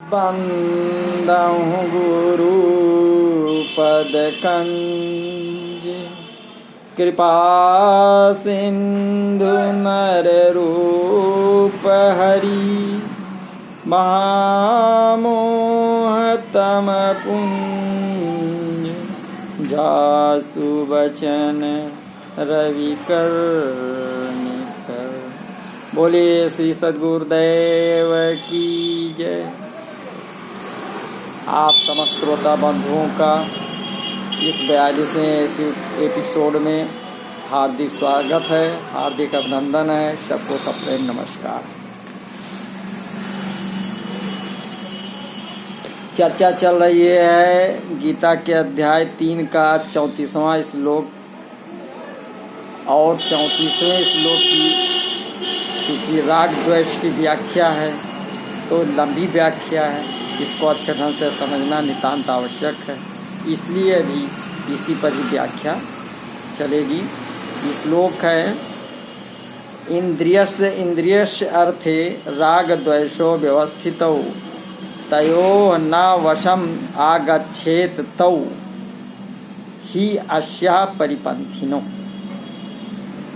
बंदहु गुरु पद कंज कृपा सिंधु नर रूप हरि महामोह तम पुंज जासु बचन रवि कर। बोलिए श्री सद्गुरुदेव की जय। आप समस्त श्रोता बंधुओं का इस 42वें एपिसोड में हार्दिक स्वागत है, हार्दिक अभिनंदन है। सबको सप्रेम नमस्कार। चर्चा चल रही है गीता के अध्याय 3 का 34वां श्लोक और 34वें श्लोक की, क्योंकि राग द्वेष की व्याख्या है तो लंबी व्याख्या है, इसको अच्छे ढंग से समझना नितांत आवश्यक है, इसलिए भी इसी पर ही व्याख्या चलेगी। श्लोक है इंद्रियस्य अर्थे राग द्वेषो व्यवस्थितौ तयोः न वशम आगच्छेत तौ ही अस्याः परिपंथिनो।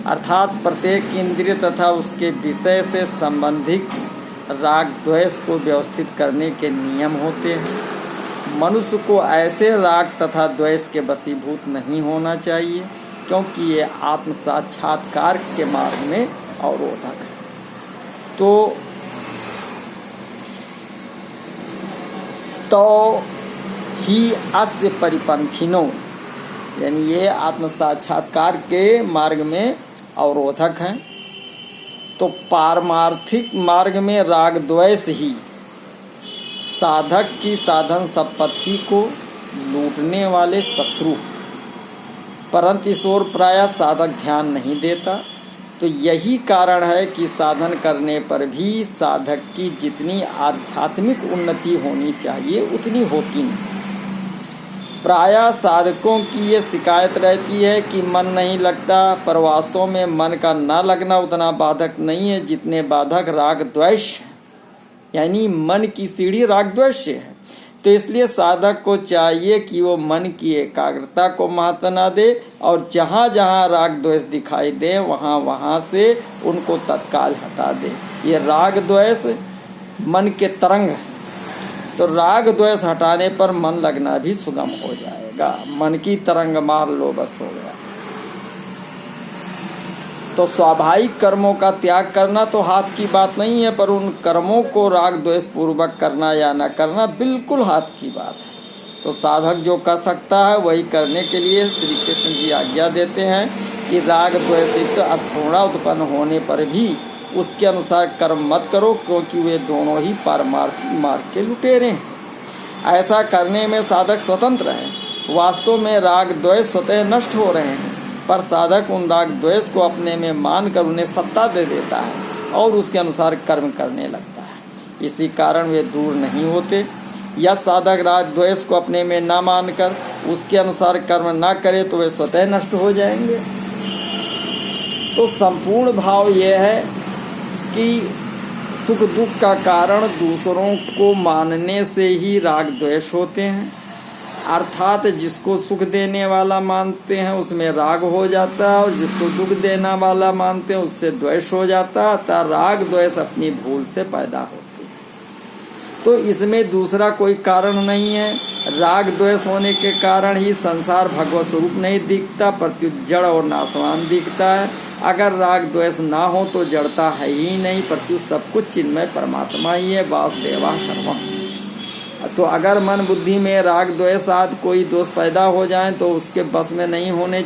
अर्थात प्रत्येक इंद्रिय तथा उसके विषय से संबंधित राग द्वेष को व्यवस्थित करने के नियम होते हैं। मनुष्य को ऐसे राग तथा द्वेष के वशीभूत नहीं होना चाहिए, क्योंकि ये आत्म साक्षात्कार के मार्ग में अवरोधक है। तो ही अस्य परिपंथिनो, यानी ये आत्म साक्षात्कार के मार्ग में अवरोधक हैं। तो पारमार्थिक मार्ग में राग द्वेष ही साधक की साधन संपत्ति को लूटने वाले शत्रु, परंतु इस ओर प्रायः साधक ध्यान नहीं देता। तो यही कारण है कि साधन करने पर भी साधक की जितनी आध्यात्मिक उन्नति होनी चाहिए उतनी होती नहीं। प्रायः साधकों की ये शिकायत रहती है कि मन नहीं लगता, पर वास्तव में मन का ना लगना उतना बाधक नहीं है जितने बाधक राग द्वेष, यानी मन की सीढ़ी राग द्वेष है। तो इसलिए साधक को चाहिए कि वो मन की एकाग्रता को महत्व न दे और जहाँ जहाँ राग द्वेष दिखाई दे वहाँ वहाँ से उनको तत्काल हटा दे। ये राग द्वेष मन के तरंग है, तो राग द्वेष हटाने पर मन लगना भी सुगम हो जाएगा। मन की तरंग मार लो बस हो गया। तो स्वाभाविक कर्मों का त्याग करना तो हाथ की बात नहीं है, पर उन कर्मों को राग द्वेष पूर्वक करना या न करना बिल्कुल हाथ की बात है। तो साधक जो कर सकता है वही करने के लिए श्री कृष्ण जी आज्ञा देते हैं कि राग द्वेष अस्फुरणा उत्पन्न होने पर भी उसके अनुसार कर्म मत करो, क्योंकि वे दोनों ही पारमार्थिक मार्ग के लुटेरे हैं। ऐसा करने में साधक स्वतंत्र है। वास्तव में राग द्वेष स्वतः नष्ट हो रहे हैं, पर साधक उन राग द्वेष को अपने में मानकर उन्हें सत्ता दे देता है और उसके अनुसार कर्म करने लगता है। इसी कारण वे दूर नहीं होते। या साधक राग द्वेष को अपने में न मानकर उसके अनुसार कर्म न करे तो वे स्वतः नष्ट हो जाएंगे। तो संपूर्ण भाव यह है कि सुख दुख का कारण दूसरों को मानने से ही राग द्वेष होते हैं। अर्थात जिसको सुख देने वाला मानते हैं उसमें राग हो जाता है, और जिसको दुख देना वाला मानते हैं उससे द्वेष हो जाता है। अतः राग द्वेष अपनी भूल से पैदा होते हैं। तो इसमें दूसरा कोई कारण नहीं है। राग द्वेष होने के कारण ही संसार भगवत स्वरूप नहीं दिखता, प्रत्युत जड़ और नाशवान दिखता है। अगर राग द्वेष ना हो तो जड़ता है ही नहीं, प्रत्युत सब कुछ चिन्मय परमात्मा ही है, वासुदेवा सर्वम। तो अगर मन बुद्धि में राग द्वेष आदि कोई दोष पैदा हो जाए तो उसके बस में नहीं होना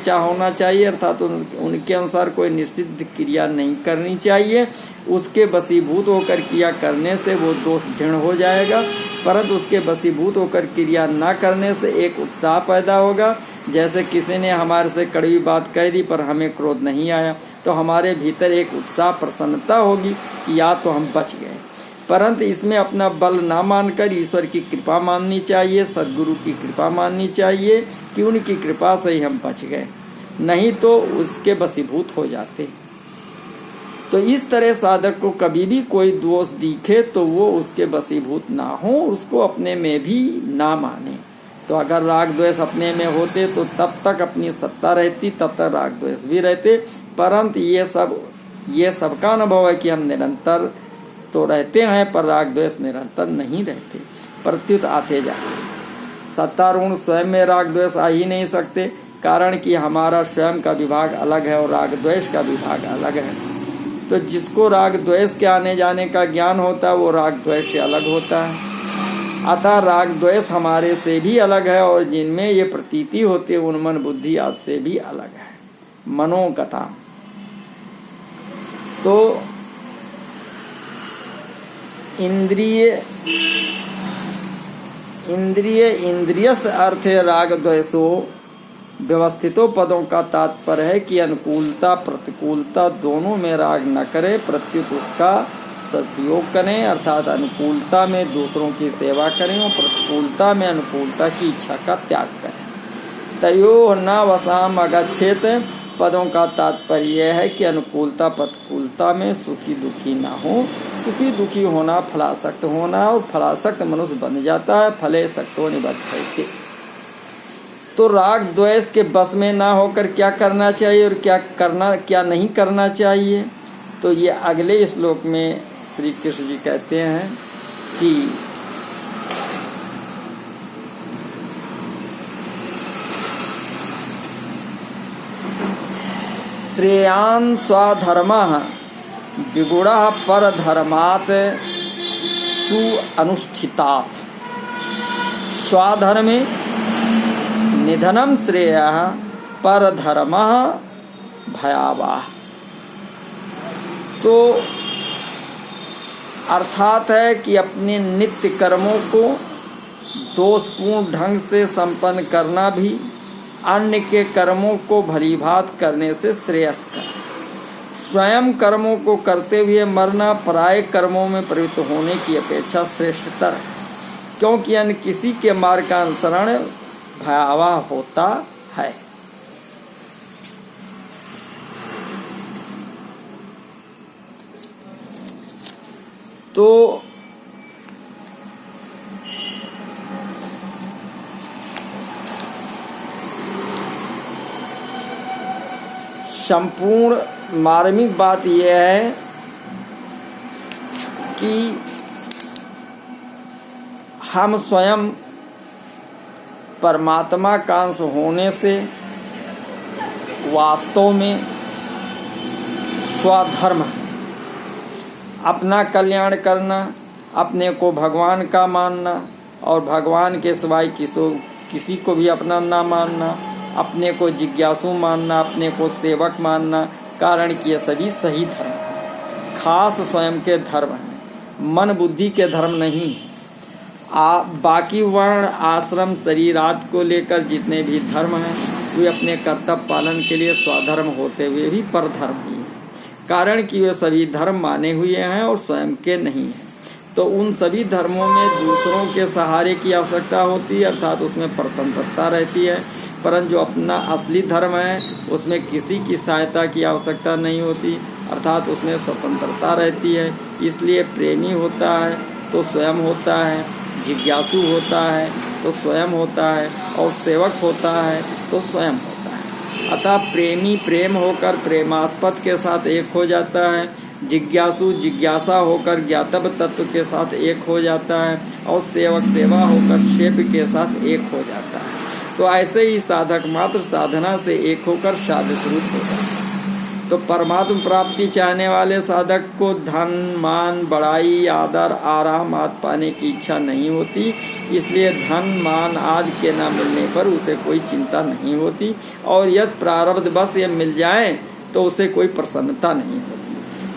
चाहिए, अर्थात उनके अनुसार कोई निश्चित क्रिया नहीं करनी चाहिए। उसके वशीभूत होकर क्रिया करने से वो दोष दृढ़ हो जाएगा, परंतु उसके वशीभूत होकर क्रिया न करने से एक उत्साह पैदा होगा। जैसे किसी ने हमारे से कड़वी बात कह दी पर हमें क्रोध नहीं आया, तो हमारे भीतर एक उत्साह प्रसन्नता होगी कि या तो हम बच गए। परंतु इसमें अपना बल ना मानकर ईश्वर की कृपा माननी चाहिए, सद्गुरु की कृपा माननी चाहिए कि उनकी कृपा से ही हम बच गए, नहीं तो उसके वशीभूत हो जाते। तो इस तरह साधक को कभी भी कोई दोष दिखे तो वो उसके वशीभूत ना हो, उसको अपने में भी ना माने। तो अगर राग द्वेष अपने में होते तो तब तक अपनी सत्ता रहती, तब तक राग द्वेष भी रहते। परंतु ये सबका अनुभव है कि हम निरंतर तो रहते हैं पर राग द्वेष निरंतर नहीं रहते, प्रत्युत आते जाते। सत्तारूढ़ स्वयं में राग द्वेष आ ही नहीं सकते, कारण कि हमारा स्वयं का विभाग अलग है और राग द्वेष का विभाग अलग है। तो जिसको राग द्वेष के आने जाने का ज्ञान होता है वो राग द्वेष से अलग होता है। अतः राग द्वेष हमारे से भी अलग है और जिनमें ये प्रतीति होती है उन मन बुद्धि आदि से भी अलग है। मनोगता तो इंद्रियस अर्थ राग द्वेषो व्यवस्थितों पदों का तात्पर्य है कि अनुकूलता प्रतिकूलता दोनों में राग न करे, प्रत्युत उसका सदुपयोग करें, अर्थात अनुकूलता में दूसरों की सेवा करें और प्रतिकूलता में अनुकूलता की इच्छा का त्याग करें। तयो न वसाम अगच्छेत पदों का तात्पर्य है कि अनुकूलता प्रतिकूलता में सुखी दुखी ना हो। सुखी दुखी होना फलासक्त होना और फलासक्त मनुष्य बन जाता है, फले सक्तो निबद्धते। तो राग द्वेष के बस में ना होकर क्या करना चाहिए और क्या नहीं करना चाहिए, तो ये अगले श्लोक में श्री कृष्ण जी कहते हैं कि श्रेयान् स्वधर्मः विगुणः परधर्मात् सुअनुष्ठितात्। स्वधर्मे निधनम श्रेयः परधर्मः भयावह। तो अर्थात है कि अपने नित्य कर्मों को दोषपूर्ण ढंग से संपन्न करना भी अन्य के कर्मों को भलीभांत करने से श्रेयस्कर। स्वयं कर्मों को करते हुए मरना पराये कर्मों में प्रवृत्त होने की अपेक्षा श्रेष्ठतर है, क्योंकि अन्य किसी के मार्ग का अनुसरण भयावह होता है। तो संपूर्ण मार्मिक बात यह है कि हम स्वयं परमात्मा का अंश होने से वास्तव में स्वधर्म, अपना कल्याण करना, अपने को भगवान का मानना और भगवान के सिवाय किसी को भी अपना ना मानना, अपने को जिज्ञासु मानना, अपने को सेवक मानना, कारण कि ये सभी सही धर्म है, खास स्वयं के धर्म हैं, मन बुद्धि के धर्म नहीं है। बाकी वर्ण आश्रम शरीर आदि को लेकर जितने भी धर्म हैं वे अपने कर्तव्य पालन के लिए स्वधर्म होते हुए भी परधर्म ही हैं, कारण कि वे सभी धर्म माने हुए हैं और स्वयं के नहीं हैं। तो उन सभी धर्मों में दूसरों के सहारे की आवश्यकता होती है, अर्थात उसमें परतंत्रता रहती है, परंतु जो अपना असली धर्म है उसमें किसी की सहायता की आवश्यकता नहीं होती, अर्थात उसमें स्वतंत्रता रहती है। इसलिए प्रेमी होता है तो स्वयं होता है, जिज्ञासु होता है तो स्वयं होता है और सेवक होता है तो स्वयं होता है। अतः प्रेमी प्रेम होकर प्रेमास्पद के साथ एक हो जाता है, जिज्ञासु जिज्ञासा होकर ज्ञातव्य तत्व के साथ एक हो जाता है और सेवक सेवा होकर शेप के साथ एक हो जाता है। तो ऐसे ही साधक मात्र साधना से एक होकर साध्य स्वरूप होता है। तो परमात्म प्राप्ति चाहने वाले साधक को धन मान बढ़ाई आदर आराम आदि पाने की इच्छा नहीं होती, इसलिए धन मान आदि के न मिलने पर उसे कोई चिंता नहीं होती और यदि प्रारब्ध बस ये मिल जाए तो उसे कोई प्रसन्नता नहीं होती,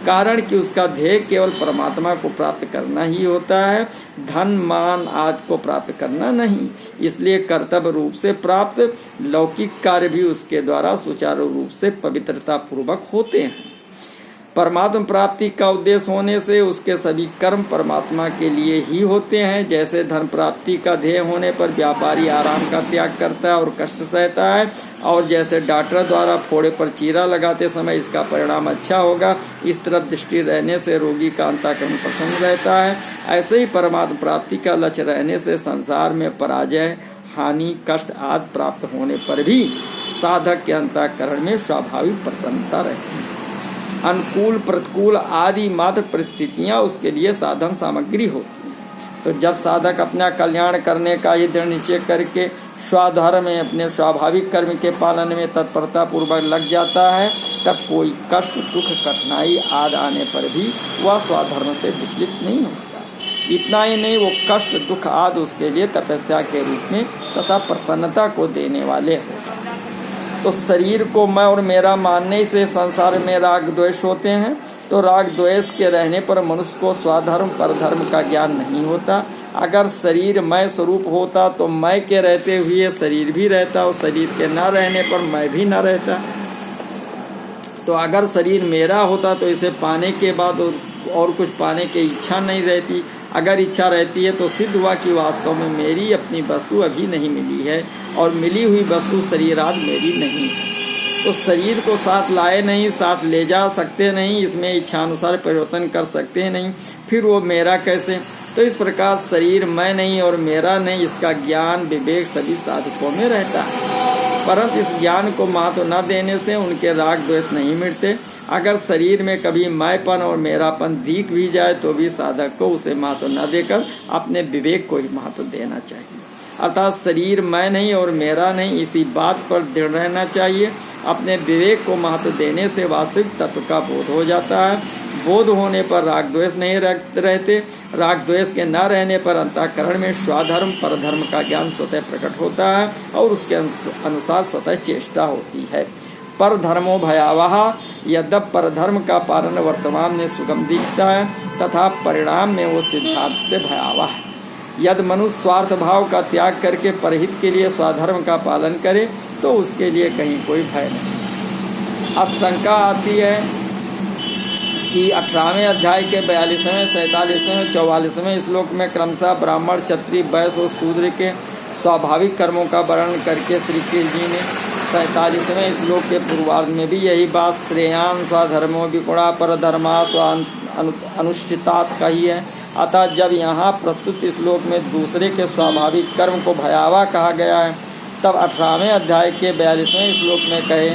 कारण कि उसका ध्येय केवल परमात्मा को प्राप्त करना ही होता है, धन मान आदि को प्राप्त करना नहीं। इसलिए कर्तव्य रूप से प्राप्त लौकिक कार्य भी उसके द्वारा सुचारू रूप से पवित्रता पूर्वक होते हैं। परमात्मा प्राप्ति का उद्देश्य होने से उसके सभी कर्म परमात्मा के लिए ही होते हैं। जैसे धन प्राप्ति का ध्येय होने पर व्यापारी आराम का त्याग करता है और कष्ट सहता है, और जैसे डॉक्टर द्वारा फोड़े पर चीरा लगाते समय इसका परिणाम अच्छा होगा, इस तरफ दृष्टि रहने से रोगी का अंतःकरण प्रसन्न रहता है। ऐसे ही परमात्मा प्राप्ति का लक्ष्य रहने से संसार में पराजय, हानि, कष्ट आदि प्राप्त होने पर भी साधक के अंतःकरण में स्वाभाविक प्रसन्नता रहती है। अनुकूल प्रतिकूल आदि मात्र परिस्थितियां उसके लिए साधन सामग्री होती है। तो जब साधक अपना कल्याण करने का ये दृढ़ निश्चय करके स्वधर्म में अपने स्वाभाविक कर्म के पालन में तत्परता पूर्वक लग जाता है, तब कोई कष्ट, दुख, कठिनाई आदि आने पर भी वह स्वधर्म से विचलित नहीं होता। इतना ही नहीं, वो कष्ट, दुख आदि उसके लिए तपस्या के रूप में तथा प्रसन्नता को देने वाले होते हैं। तो शरीर को मैं और मेरा मानने से संसार में राग द्वेष होते हैं। तो राग द्वेष के रहने पर मनुष्य को स्वधर्म परधर्म का ज्ञान नहीं होता। अगर शरीर मैं स्वरूप होता तो मैं के रहते हुए शरीर भी रहता, और शरीर के न रहने पर मैं भी न रहता। तो अगर शरीर मेरा होता तो इसे पाने के बाद और कुछ पाने की इच्छा नहीं रहती। अगर इच्छा रहती है तो सिद्ध हुआ कि वास्तव में मेरी अपनी वस्तु अभी नहीं मिली है, और मिली हुई वस्तु शरीराद मेरी नहीं। तो शरीर को साथ लाए नहीं, साथ ले जा सकते नहीं, इसमें इच्छानुसार परिवर्तन कर सकते नहीं, फिर वो मेरा कैसे? तो इस प्रकार शरीर मैं नहीं और मेरा नहीं, इसका ज्ञान विवेक सभी साधकों में रहता है। परंतु इस ज्ञान को महत्व न देने से उनके राग द्वेष नहीं मिटते। अगर शरीर में कभी मैंपन और मेरापन दिख भी जाए तो भी साधक को उसे महत्व न देकर अपने विवेक को ही महत्व देना चाहिए। अर्थात शरीर मैं नहीं और मेरा नहीं, इसी बात पर दृढ़ रहना चाहिए। अपने विवेक को महत्व देने से वास्तविक तत्व का बोध हो जाता है। बोध होने पर राग द्वेष नहीं रहते। राग द्वेष के न रहने पर अंतःकरण में स्वधर्म परधर्म का ज्ञान स्वतः प्रकट होता है और उसके अनुसार स्वतः चेष्टा होती है। परधर्मो भयावह, यद्यप परधर्म का पालन वर्तमान में सुगम दिखता है तथा परिणाम में वो सिद्धांत से भयावह है। यदि मनुष्य स्वार्थ भाव का त्याग करके परहित के लिए स्वधर्म का पालन करे तो उसके लिए कहीं कोई भय नहीं। अब शंका आती है कि 18वें अध्याय के 42वें, 47वें, 44वें श्लोक में क्रमशः ब्राह्मण, क्षत्रिय, वैश्य और शूद्र के स्वाभाविक कर्मों का वर्णन करके श्री कृष्ण जी ने 47वें श्लोक के पूर्वार्ध में भी यही बात श्रेयान स्वधर्मो विगुणा परधर्मा अनुष्ठितात कही है। अतः जब यहाँ प्रस्तुत श्लोक में दूसरे के स्वाभाविक कर्म को भयावह कहा गया है, तब 18वें अध्याय के 42वें श्लोक में कहे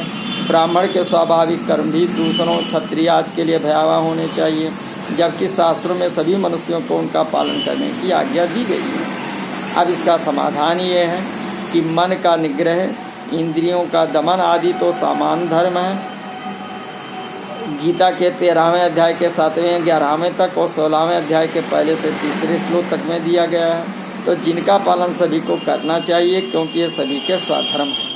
ब्राह्मण के स्वाभाविक कर्म भी दूसरों, क्षत्रिय आदि के लिए भयावह होने चाहिए, जबकि शास्त्रों में सभी मनुष्यों को उनका पालन करने की आज्ञा दी गई है। अब इसका समाधान ये है कि मन का निग्रह, इंद्रियों का दमन आदि तो सामान्य धर्म है। गीता के 13वें अध्याय के 7वें, 11वें तक और 16वें अध्याय के पहले से तीसरे श्लोक तक में दिया गया है। तो जिनका पालन सभी को करना चाहिए क्योंकि ये सभी के स्वधर्म है।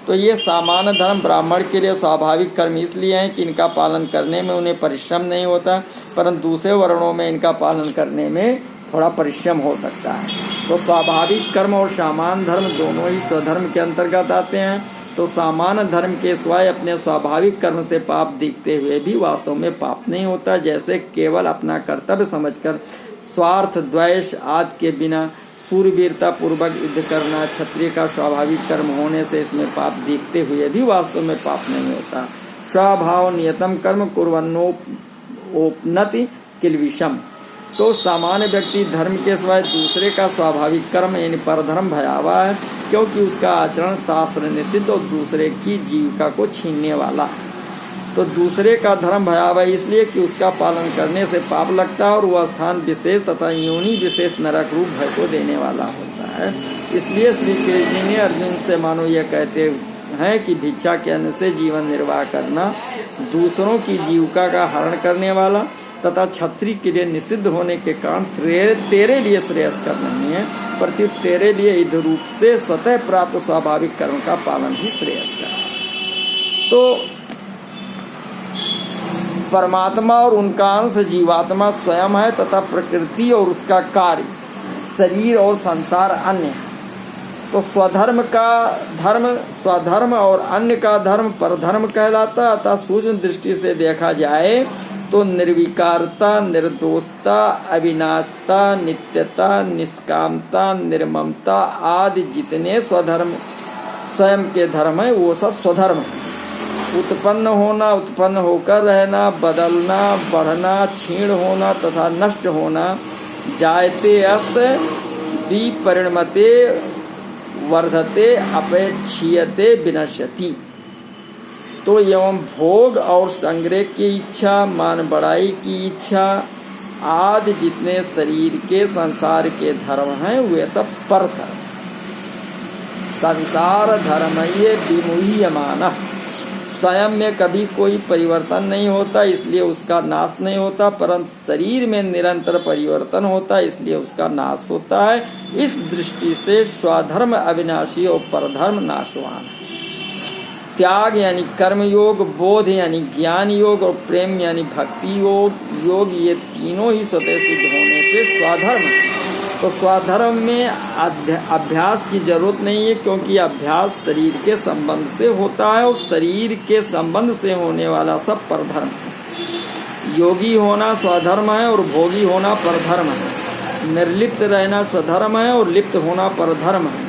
तो ये सामान्य धर्म ब्राह्मण के लिए स्वाभाविक कर्म इसलिए हैं कि इनका पालन करने में उन्हें परिश्रम नहीं होता, परंतु दूसरे वर्णों में इनका पालन करने में थोड़ा परिश्रम हो सकता है। तो स्वाभाविक कर्म और सामान्य धर्म दोनों ही स्वधर्म के अंतर्गत आते हैं। तो सामान्य धर्म के स्वयं अपने स्वाभाविक कर्म से पाप दिखते हुए भी वास्तव में पाप नहीं होता। जैसे केवल अपना कर्तव्य समझकर स्वार्थ, द्वेष आदि के बिना सूरवीरता पूर्वक युद्ध करना क्षत्रिय का स्वाभाविक कर्म होने से इसमें पाप दिखते हुए भी वास्तव में पाप नहीं होता। स्वभाव नियतम कर्म कुर्वन्नोपनति किल्बिषम। तो सामान्य व्यक्ति धर्म के सिवाय दूसरे का स्वाभाविक कर्म यानी परधर्म भयावह है, क्योंकि उसका आचरण शास्त्र निषिद्ध और दूसरे की जीविका को छीनने वाला है। तो दूसरे का धर्म भयावह इसलिए कि उसका पालन करने से पाप लगता है और वह स्थान विशेष तथा योनि विशेष नरक रूप भय को देने वाला होता है। इसलिए श्री कृष्ण ने अर्जुन से मानो यह कहते हैं कि भिक्षा के अन्न से जीवन निर्वाह करना दूसरों की जीविका का हरण करने वाला तथा क्षत्रिय के लिए निषिद्ध होने के कारण तेरे लिए श्रेयस्कर नहीं है, प्रत्युत तेरे लिए इध रूप से स्वतः प्राप्त स्वाभाविक कर्म का पालन ही श्रेयस्कर है। तो परमात्मा और उनका अंश जीवात्मा स्वयं है तथा प्रकृति और उसका कार्य शरीर और संसार अन्य है। तो स्वधर्म का धर्म स्वधर्म और अन्य का धर्म परधर्म कहलाता है। अतः सूक्ष्म दृष्टि से देखा जाए तो निर्विकारता, निर्दोषता, अविनाशता, नित्यता, निष्कामता, निर्ममता आदि जितने स्वधर्म स्वयं के धर्म है वो सब स्वधर्म है। उत्पन्न होना, उत्पन्न होकर रहना, बदलना, बढ़ना, क्षीण होना तथा नष्ट होना, जायते अस्त विपरिणमते वर्धते अपेक्षीयते विनश्यति। तो एवं भोग और संग्रह की इच्छा, मान बढ़ाई की इच्छा आदि जितने शरीर के संसार के धर्म हैं वे सब पर धर्म। संसार धर्म ये विमुह्यमान, स्वयं में कभी कोई परिवर्तन नहीं होता इसलिए उसका नाश नहीं होता, परंतु शरीर में निरंतर परिवर्तन होता है इसलिए उसका नाश होता है। इस दृष्टि से स्वधर्म अविनाशी और परधर्म नाशवान है। त्याग यानी कर्म योग, बोध यानी ज्ञान योग और प्रेम यानी भक्ति योग ये तीनों ही स्वतः सिद्ध होने से स्वधर्म है। तो स्वधर्म में अभ्यास की जरूरत नहीं है, क्योंकि अभ्यास शरीर के संबंध से होता है और शरीर के संबंध से होने वाला सब परधर्म है। योगी होना स्वधर्म है और भोगी होना परधर्म है। निर्लिप्त रहना स्वधर्म है और लिप्त होना परधर्म है।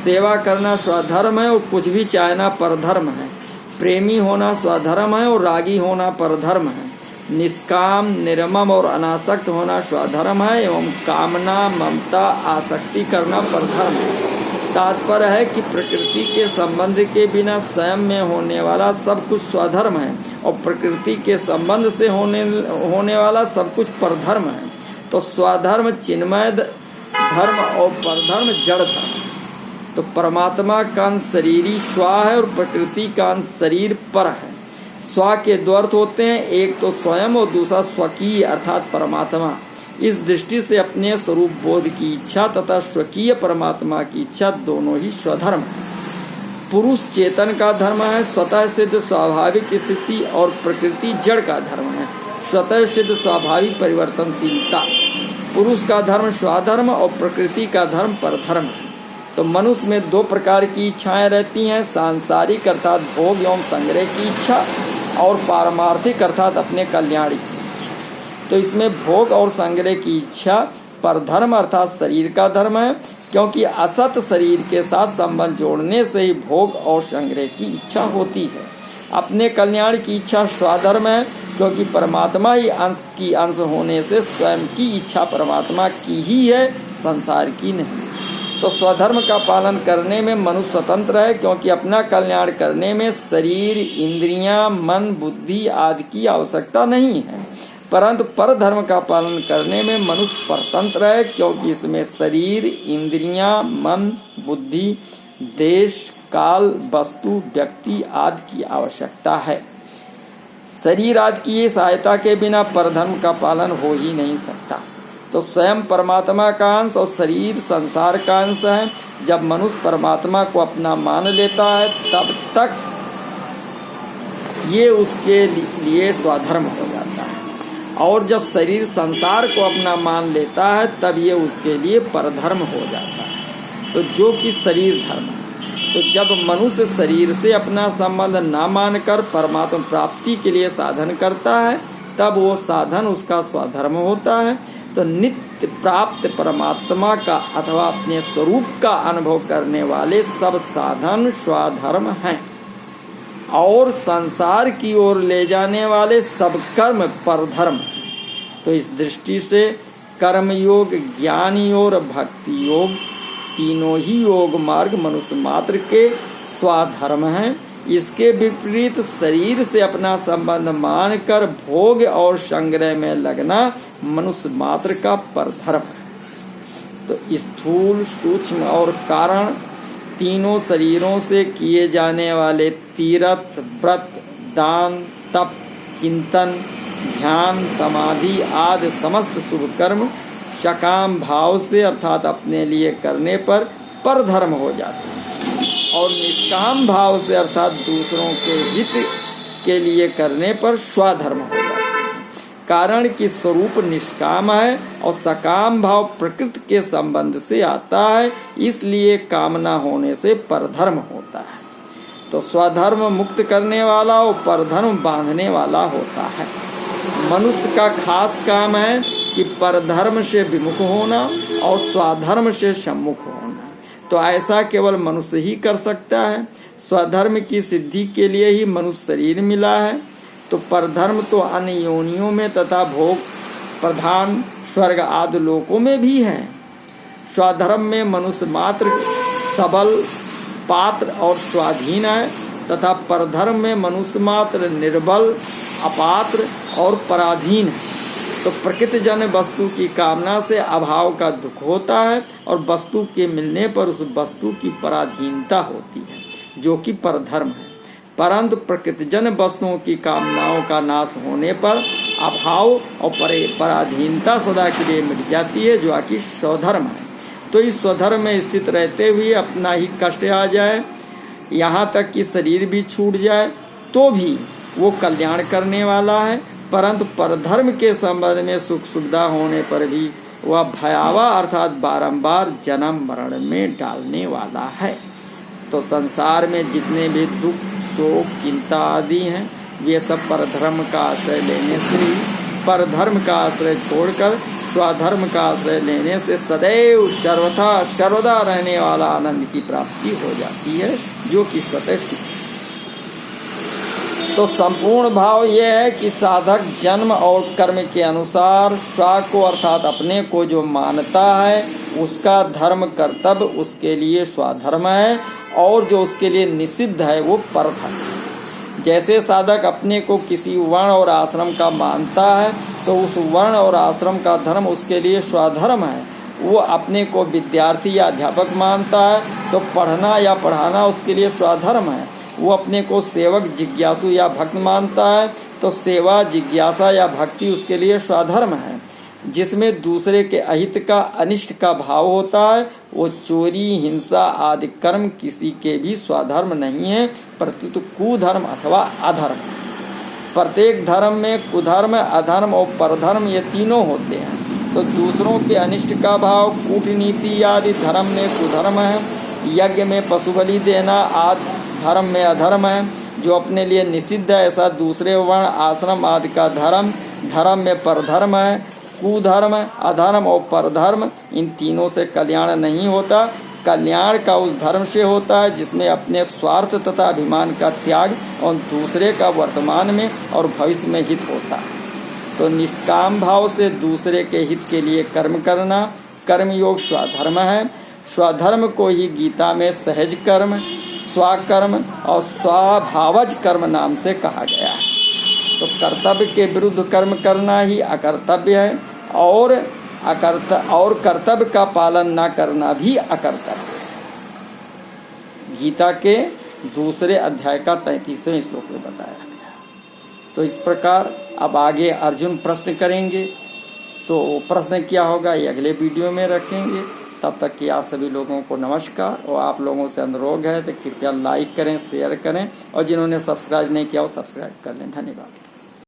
सेवा करना स्वधर्म है और कुछ भी चाहना परधर्म है। प्रेमी होना स्वधर्म है और रागी होना परधर्म है। निष्काम, निर्मम और अनासक्त होना स्वधर्म है एवं कामना, ममता, आसक्ति करना परधर्म है। तात्पर्य है कि प्रकृति के संबंध के बिना स्वयं में होने वाला सब कुछ स्वधर्म है और प्रकृति के संबंध से होने वाला सब कुछ परधर्म है। तो स्वधर्म चिन्मय धर्म और परधर्म जड़ धर्म। तो परमात्मा का अंश शरीरी स्व है और प्रकृति का अंश शरीर पर है। स्व के दो अर्थ होते हैं, एक तो स्वयं और दूसरा स्वकीय अर्थात परमात्मा। इस दृष्टि से अपने स्वरूप बोध की इच्छा तथा स्वकीय परमात्मा की इच्छा दोनों ही स्वधर्म है। पुरुष चेतन का धर्म है, स्वतः सिद्ध स्वाभाविक स्थिति, और प्रकृति जड़ का धर्म है, स्वतः सिद्ध स्वाभाविक परिवर्तनशीलता। पुरुष का धर्म स्वधर्म और प्रकृति का धर्म परधर्म है। तो मनुष्य में दो प्रकार की इच्छाएं रहती हैं, सांसारिक अर्थात भोग एवं संग्रह की इच्छा और पारमार्थिक अर्थात अपने कल्याण की इच्छा। तो इसमें भोग और संग्रह की इच्छा परधर्म अर्थात शरीर का धर्म है, क्योंकि असत शरीर के साथ संबंध जोड़ने से ही भोग और संग्रह की इच्छा होती है। अपने कल्याण की इच्छा स्वधर्म है, क्योंकि परमात्मा ही अंश होने से स्वयं की इच्छा परमात्मा की ही है, संसार की नहीं। तो स्वधर्म का पालन करने में मनुष्य स्वतंत्र है, क्योंकि अपना कल्याण करने में शरीर, इंद्रियां, मन, बुद्धि आदि की आवश्यकता नहीं है। परंतु परधर्म का पालन करने में मनुष्य परतंत्र है, क्योंकि इसमें शरीर, इंद्रियां, मन, बुद्धि, देश, काल, वस्तु, व्यक्ति आदि की आवश्यकता है। शरीर आदि की सहायता के बिना परधर्म का पालन हो ही नहीं सकता। तो स्वयं परमात्मा का अंश और शरीर संसार का अंश है। जब मनुष्य परमात्मा को अपना मान लेता है तब तक ये उसके लिए स्वधर्म हो जाता है, और जब शरीर संसार को अपना मान लेता है तब ये उसके लिए परधर्म हो जाता है। तो जो कि शरीर धर्म है। तो जब मनुष्य शरीर से अपना संबंध न मानकर परमात्मा प्राप्ति के लिए साधन करता है तब वो साधन उसका स्वधर्म होता है। तो नित्य प्राप्त परमात्मा का अथवा अपने स्वरूप का अनुभव करने वाले सब साधन स्वधर्म हैं, और संसार की ओर ले जाने वाले सब कर्म परधर्म हैं। तो इस दृष्टि से कर्म योग, ज्ञान योग और भक्ति योग तीनों ही योग मार्ग मनुष्य मात्र के स्वधर्म हैं। इसके विपरीत शरीर से अपना संबंध मानकर भोग और संग्रह में लगना मनुष्य मात्र का परधर्म है। तो स्थूल, सूक्ष्म और कारण तीनों शरीरों से किए जाने वाले तीर्थ, व्रत, दान, तप, चिंतन, ध्यान, समाधि आदि समस्त शुभ कर्म सकाम भाव से अर्थात अपने लिए करने पर परधर्म हो जाते हैं, और निष्काम भाव से अर्थात दूसरों के हित के लिए करने पर स्वधर्म हो जाता है। कारण कि स्वरूप निष्काम है और सकाम भाव प्रकृति के संबंध से आता है, इसलिए कामना होने से परधर्म होता है। तो स्वधर्म मुक्त करने वाला और परधर्म बांधने वाला होता है। मनुष्य का खास काम है कि परधर्म से विमुख होना और स्वधर्म से सम्मुख होना। तो ऐसा केवल मनुष्य ही कर सकता है। स्वधर्म की सिद्धि के लिए ही मनुष्य शरीर मिला है। तो परधर्म तो अन्य योनियों में तथा भोग प्रधान स्वर्ग आदि लोकों में भी है। स्वधर्म में मनुष्य मात्र सबल, पात्र और स्वाधीन है तथा परधर्म में मनुष्य मात्र निर्बल, अपात्र और पराधीन है। तो प्रकृतिजन वस्तु की कामना से अभाव का दुख होता है और वस्तु के मिलने पर उस वस्तु की पराधीनता होती है, जो कि परधर्म है। परंतु प्रकृतिजन वस्तुओं की कामनाओं का नाश होने पर अभाव और पराधीनता सदा के लिए मिट जाती है, जो कि स्वधर्म है। तो इस स्वधर्म में स्थित रहते हुए अपना ही कष्ट आ जाए, यहाँ तक कि शरीर भी छूट जाए, तो भी वो कल्याण करने वाला है। परंतु परधर्म के संबंध में सुख सुविधा होने पर भी वह भयावह अर्थात बारंबार जन्म मरण में डालने वाला है। तो संसार में जितने भी दुख, शोक, चिंता आदि हैं, वे सब परधर्म का आश्रय लेने से ही, परधर्म का आश्रय छोड़कर स्वधर्म का आश्रय लेने से सदैव सर्वदा रहने वाला आनंद की प्राप्ति हो जाती है, जो कि स्वतः सिद्ध। तो संपूर्ण भाव यह है कि साधक जन्म और कर्म के अनुसार स्व को अर्थात अपने को जो मानता है, उसका धर्म कर्तव्य उसके लिए स्वधर्म है, और जो उसके लिए निषिद्ध है वो परधर्म है। जैसे साधक अपने को किसी वर्ण और आश्रम का मानता है, तो उस वर्ण और आश्रम का धर्म उसके लिए स्वधर्म है। वो अपने को विद्यार्थी या अध्यापक मानता है, तो पढ़ना या पढ़ाना उसके लिए स्वधर्म है। वो अपने को सेवक, जिज्ञासु या भक्त मानता है, तो सेवा, जिज्ञासा या भक्ति उसके लिए स्वधर्म है। जिसमें दूसरे के अहित का, अनिष्ट का भाव होता है, वो चोरी, हिंसा आदि कर्म किसी के भी स्वधर्म नहीं है, प्रत्युत कुधर्म अथवा अधर्म। प्रत्येक धर्म में कुधर्म, अधर्म और परधर्म ये तीनों होते हैं। तो दूसरों के अनिष्ट का भाव, कूटनीति आदि धर्म में कुधर्म है। यज्ञ में पशु बलि देना आदि धर्म में अधर्म है, जो अपने लिए निषिद्ध है। ऐसा दूसरे वर्ण, आश्रम आदि का धर्म में परधर्म है। कुधर्म, अधर्म और परधर्म, इन तीनों से कल्याण नहीं होता। कल्याण का उस धर्म से होता है जिसमें अपने स्वार्थ तथा अभिमान का त्याग और दूसरे का वर्तमान में और भविष्य में हित होता है। तो निष्काम भाव से दूसरे के हित के लिए कर्म करना कर्मयोग स्वधर्म है। स्वधर्म को ही गीता में सहज कर्म, स्वकर्म और स्वभावज कर्म नाम से कहा गया है। तो कर्तव्य के विरुद्ध कर्म करना ही अकर्तव्य है, और कर्तव्य का पालन न करना भी अकर्तव्य है। गीता के दूसरे अध्याय का 33वें श्लोक में बताया गया। तो इस प्रकार अब आगे अर्जुन प्रश्न करेंगे, तो प्रश्न क्या होगा ये अगले वीडियो में रखेंगे। तब तक कि आप सभी लोगों को नमस्कार, और आप लोगों से अनुरोध है तो कृपया लाइक करें, शेयर करें, और जिन्होंने सब्सक्राइब नहीं किया वो सब्सक्राइब कर लें। धन्यवाद।